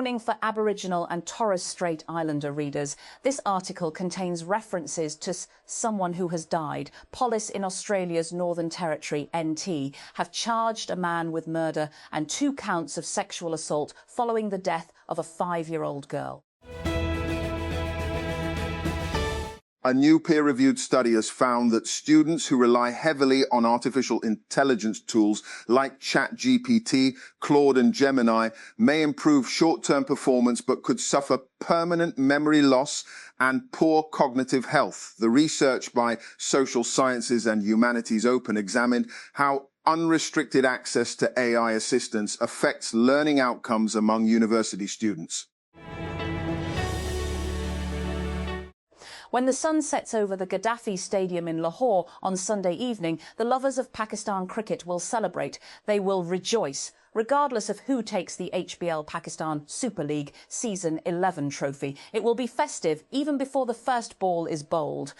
warning for Aboriginal and Torres Strait Islander readers. This article contains references to someone who has died. Police in Australia's Northern Territory, NT, have charged a man with murder and 2 counts of sexual assault following the death of a 5-year-old girl. A new peer-reviewed study has found that students who rely heavily on artificial intelligence tools like ChatGPT, Claude and Gemini may improve short-term performance but could suffer permanent memory loss and poor cognitive health. The research by Social Sciences and Humanities Open examined how unrestricted access to AI assistance affects learning outcomes among university students. When the sun sets over the Gaddafi Stadium in Lahore on Sunday evening, the lovers of Pakistan cricket will celebrate. They will rejoice, regardless of who takes the HBL Pakistan Super League Season 11 trophy. It will be festive even before the first ball is bowled.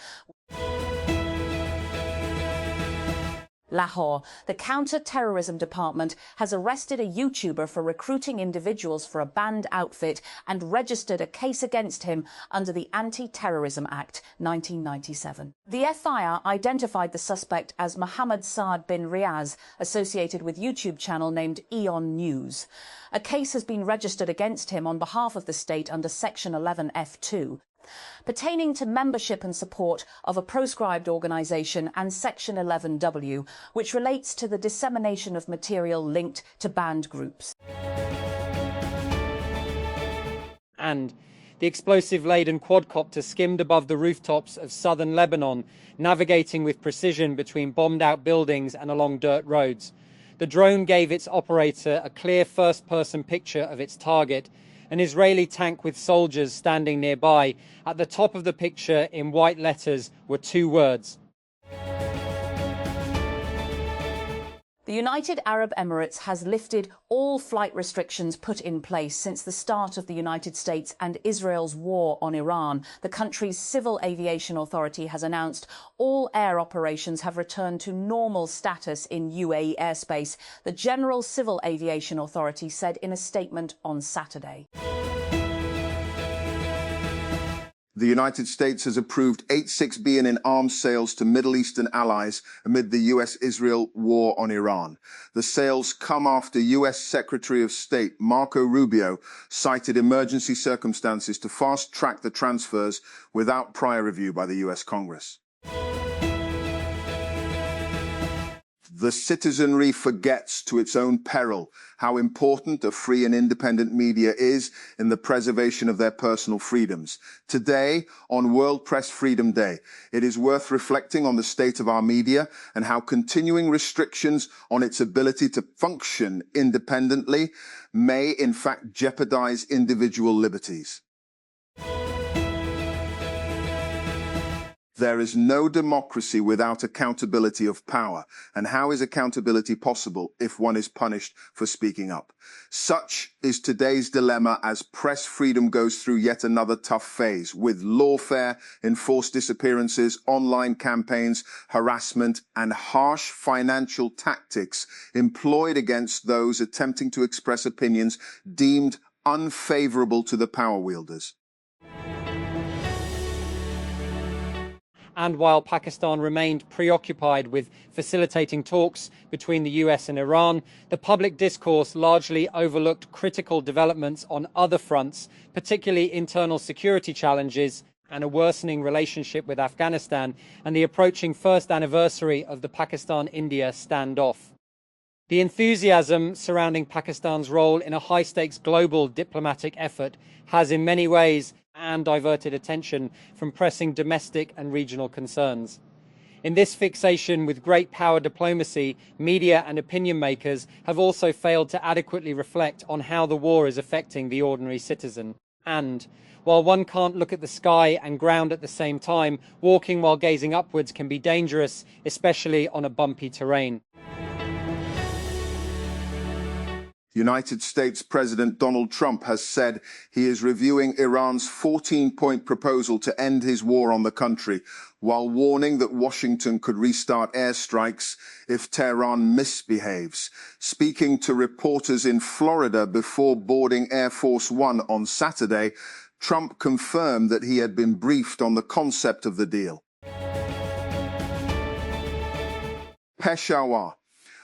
Lahore. The Counter-Terrorism Department has arrested a YouTuber for recruiting individuals for a banned outfit and registered a case against him under the Anti-Terrorism Act 1997. The FIR identified the suspect as Mohammed Saad bin Riaz, associated with YouTube channel named Eon News. A case has been registered against him on behalf of the state under Section 11F2. Pertaining to membership and support of a proscribed organisation, and Section 11W, which relates to the dissemination of material linked to banned groups. And the explosive-laden quadcopter skimmed above the rooftops of southern Lebanon, navigating with precision between bombed-out buildings and along dirt roads. The drone gave its operator a clear first-person picture of its target, an Israeli tank with soldiers standing nearby. At the top of the picture, in white letters, were 2 words. The United Arab Emirates has lifted all flight restrictions put in place since the start of the United States and Israel's war on Iran. The country's Civil Aviation Authority has announced all air operations have returned to normal status in UAE airspace, the General Civil Aviation Authority said in a statement on Saturday. The United States has approved $86 billion in arms sales to Middle Eastern allies amid the US-Israel war on Iran. The sales come after US Secretary of State Marco Rubio cited emergency circumstances to fast-track the transfers without prior review by the US Congress. The citizenry forgets to its own peril how important a free and independent media is in the preservation of their personal freedoms. Today, on World Press Freedom Day, it is worth reflecting on the state of our media and how continuing restrictions on its ability to function independently may, in fact, jeopardize individual liberties. There is no democracy without accountability of power, and how is accountability possible if one is punished for speaking up? Such is today's dilemma as press freedom goes through yet another tough phase, with lawfare, enforced disappearances, online campaigns, harassment, and harsh financial tactics employed against those attempting to express opinions deemed unfavorable to the power wielders. And while Pakistan remained preoccupied with facilitating talks between the US and Iran, the public discourse largely overlooked critical developments on other fronts, particularly internal security challenges and a worsening relationship with Afghanistan and the approaching first anniversary of the Pakistan-India standoff. The enthusiasm surrounding Pakistan's role in a high-stakes global diplomatic effort has in many ways diverted attention from pressing domestic and regional concerns. In this fixation with great power diplomacy, media and opinion makers have also failed to adequately reflect on how the war is affecting the ordinary citizen. And while one can't look at the sky and ground at the same time, walking while gazing upwards can be dangerous, especially on a bumpy terrain. United States President Donald Trump has said he is reviewing Iran's 14-point proposal to end his war on the country, while warning that Washington could restart airstrikes if Tehran misbehaves. Speaking to reporters in Florida before boarding Air Force One on Saturday, Trump confirmed that he had been briefed on the concept of the deal. Peshawar.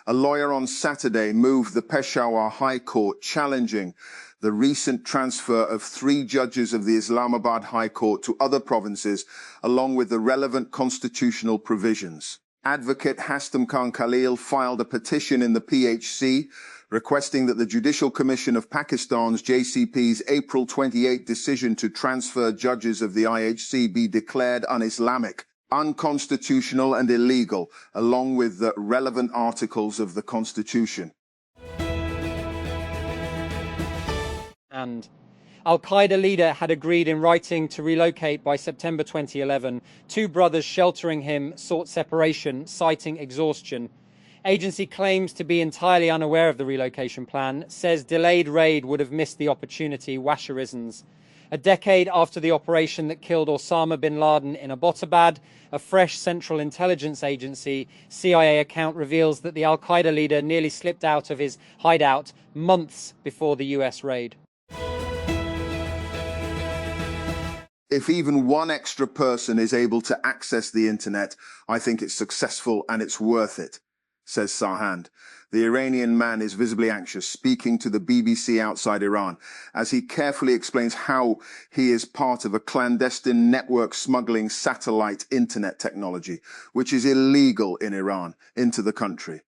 A lawyer on Saturday moved the Peshawar High Court challenging the recent transfer of 3 judges of the Islamabad High Court to other provinces, along with the relevant constitutional provisions. Advocate Hastam Khan Khalil filed a petition in the PHC requesting that the Judicial Commission of Pakistan's JCP's April 28 decision to transfer judges of the IHC be declared un-Islamic, unconstitutional and illegal, along with the relevant articles of the Constitution. And Al-Qaeda leader had agreed in writing to relocate by September 2011. 2 brothers sheltering him sought separation, citing exhaustion. Agency claims to be entirely unaware of the relocation plan, says delayed raid would have missed the opportunity, Washer reasons. A decade after the operation that killed Osama bin Laden in Abbottabad, a fresh Central Intelligence Agency CIA account reveals that the Al-Qaeda leader nearly slipped out of his hideout months before the US raid. If even one extra person is able to access the internet, I think it's successful and it's worth it, says Sarhand. The Iranian man is visibly anxious, speaking to the BBC outside Iran, as he carefully explains how he is part of a clandestine network smuggling satellite internet technology, which is illegal in Iran, into the country.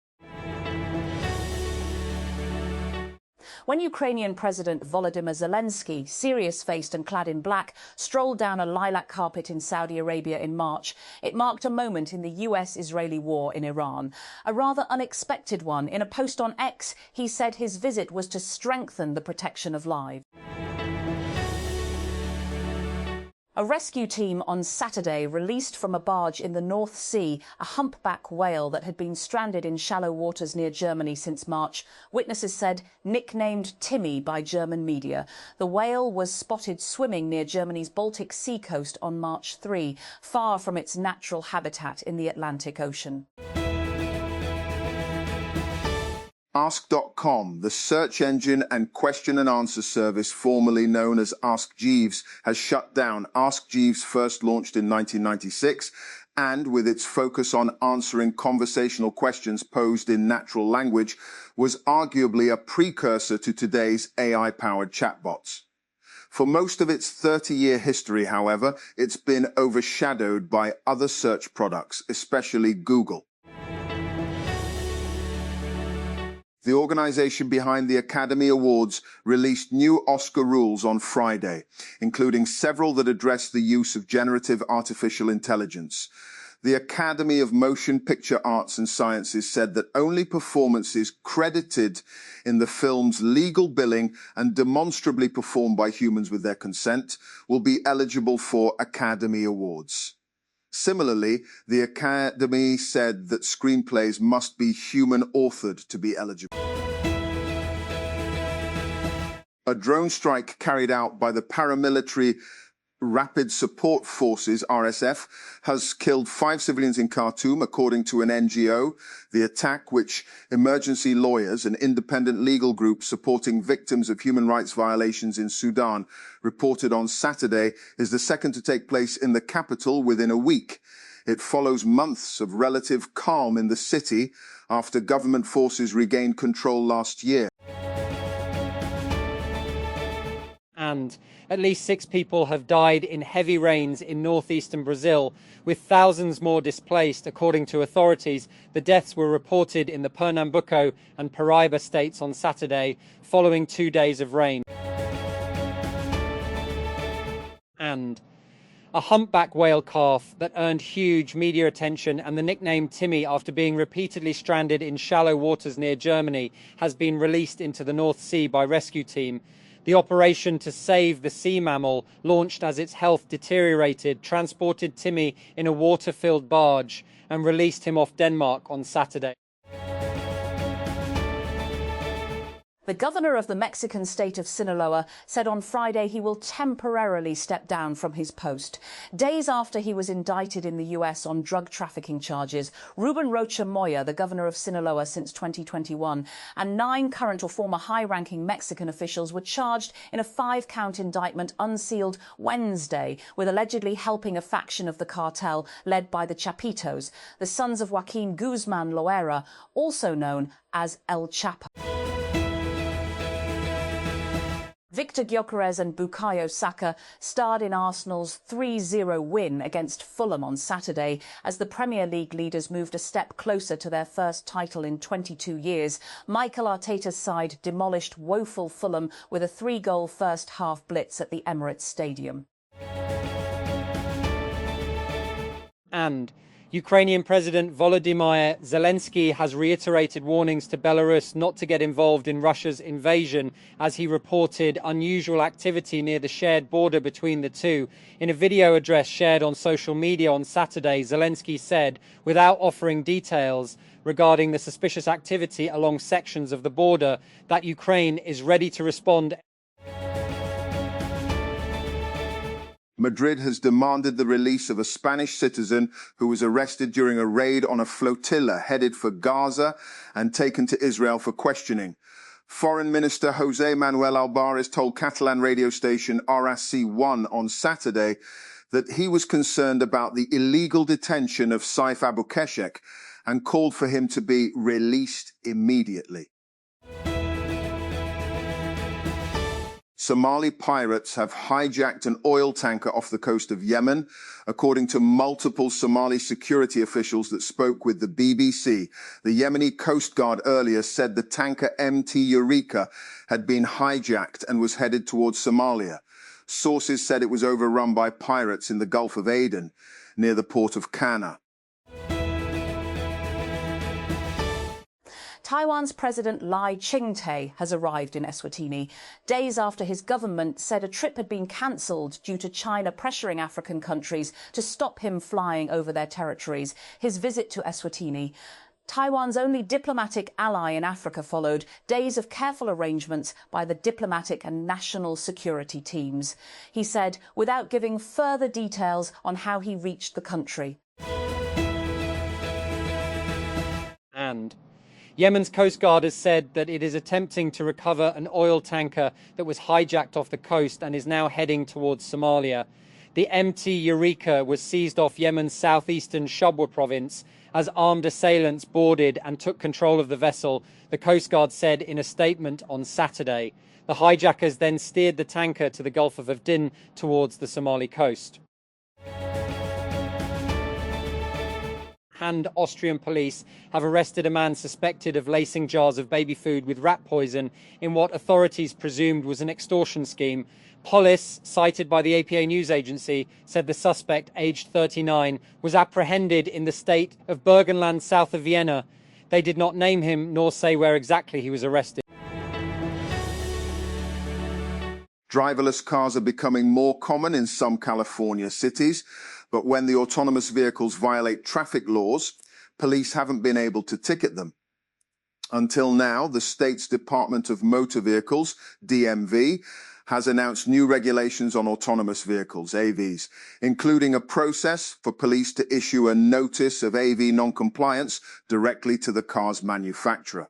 When Ukrainian President Volodymyr Zelensky, serious-faced and clad in black, strolled down a lilac carpet in Saudi Arabia in March, it marked a moment in the US-Israeli war in Iran. A rather unexpected one. In a post on X, he said his visit was to strengthen the protection of lives. A rescue team on Saturday released from a barge in the North Sea a humpback whale that had been stranded in shallow waters near Germany since March. Witnesses said nicknamed Timmy by German media. The whale was spotted swimming near Germany's Baltic Sea coast on March 3, far from its natural habitat in the Atlantic Ocean. Ask.com, the search engine and question and answer service formerly known as Ask Jeeves, has shut down. Ask Jeeves first launched in 1996 and, with its focus on answering conversational questions posed in natural language, was arguably a precursor to today's AI-powered chatbots. For most of its 30-year history, however, it's been overshadowed by other search products, especially Google. The organization behind the Academy Awards released new Oscar rules on Friday, including several that address the use of generative artificial intelligence. The Academy of Motion Picture Arts and Sciences said that only performances credited in the film's legal billing and demonstrably performed by humans with their consent will be eligible for Academy Awards. Similarly, the Academy said that screenplays must be human-authored to be eligible. A drone strike carried out by the paramilitary Rapid Support Forces, RSF, has killed 5 civilians in Khartoum, according to an NGO. The attack, which emergency lawyers, an independent legal group supporting victims of human rights violations in Sudan, reported on Saturday, is the second to take place in the capital within a week. It follows months of relative calm in the city after government forces regained control last year. And at least 6 people have died in heavy rains in northeastern Brazil, with thousands more displaced. According to authorities, the deaths were reported in the Pernambuco and Paraíba states on Saturday, following 2 days of rain. And a humpback whale calf that earned huge media attention and the nickname Timmy after being repeatedly stranded in shallow waters near Germany has been released into the North Sea by rescue team. The operation to save the sea mammal, launched as its health deteriorated, transported Timmy in a water-filled barge and released him off Denmark on Saturday. The governor of the Mexican state of Sinaloa said on Friday he will temporarily step down from his post. Days after he was indicted in the US on drug trafficking charges, Ruben Rocha Moya, the governor of Sinaloa since 2021, and 9 current or former high-ranking Mexican officials were charged in a 5-count indictment unsealed Wednesday with allegedly helping a faction of the cartel led by the Chapitos, the sons of Joaquin Guzman Loera, also known as El Chapo. Victor Gyökeres and Bukayo Saka starred in Arsenal's 3-0 win against Fulham on Saturday as the Premier League leaders moved a step closer to their first title in 22 years. Mikel Arteta's side demolished woeful Fulham with a 3-goal first-half blitz at the Emirates Stadium. And Ukrainian President Volodymyr Zelensky has reiterated warnings to Belarus not to get involved in Russia's invasion as he reported unusual activity near the shared border between the two. In a video address shared on social media on Saturday, Zelensky said, without offering details regarding the suspicious activity along sections of the border, that Ukraine is ready to respond. Madrid has demanded the release of a Spanish citizen who was arrested during a raid on a flotilla headed for Gaza and taken to Israel for questioning. Foreign Minister José Manuel Albares told Catalan radio station RSC1 on Saturday that he was concerned about the illegal detention of Saif Abukeshek and called for him to be released immediately. Somali pirates have hijacked an oil tanker off the coast of Yemen, according to multiple Somali security officials that spoke with the BBC. The Yemeni Coast Guard earlier said the tanker MT Eureka had been hijacked and was headed towards Somalia. Sources said it was overrun by pirates in the Gulf of Aden, near the port of Cana. Taiwan's President Lai Ching-te has arrived in Eswatini, days after his government said a trip had been cancelled due to China pressuring African countries to stop him flying over their territories. His visit to Eswatini, Taiwan's only diplomatic ally in Africa, followed days of careful arrangements by the diplomatic and national security teams. He said, without giving further details on how he reached the country. And Yemen's Coast Guard has said that it is attempting to recover an oil tanker that was hijacked off the coast and is now heading towards Somalia. The MT Eureka was seized off Yemen's southeastern Shabwa province as armed assailants boarded and took control of the vessel, the Coast Guard said in a statement on Saturday. The hijackers then steered the tanker to the Gulf of Aden towards the Somali coast. And Austrian police have arrested a man suspected of lacing jars of baby food with rat poison in what authorities presumed was an extortion scheme. Police, cited by the APA news agency, said the suspect, aged 39, was apprehended in the state of Burgenland, south of Vienna. They did not name him nor say where exactly he was arrested. Driverless cars are becoming more common in some California cities, but when the autonomous vehicles violate traffic laws, police haven't been able to ticket them. Until now, the state's Department of Motor Vehicles, DMV, has announced new regulations on autonomous vehicles, AVs, including a process for police to issue a notice of AV non-compliance directly to the car's manufacturer.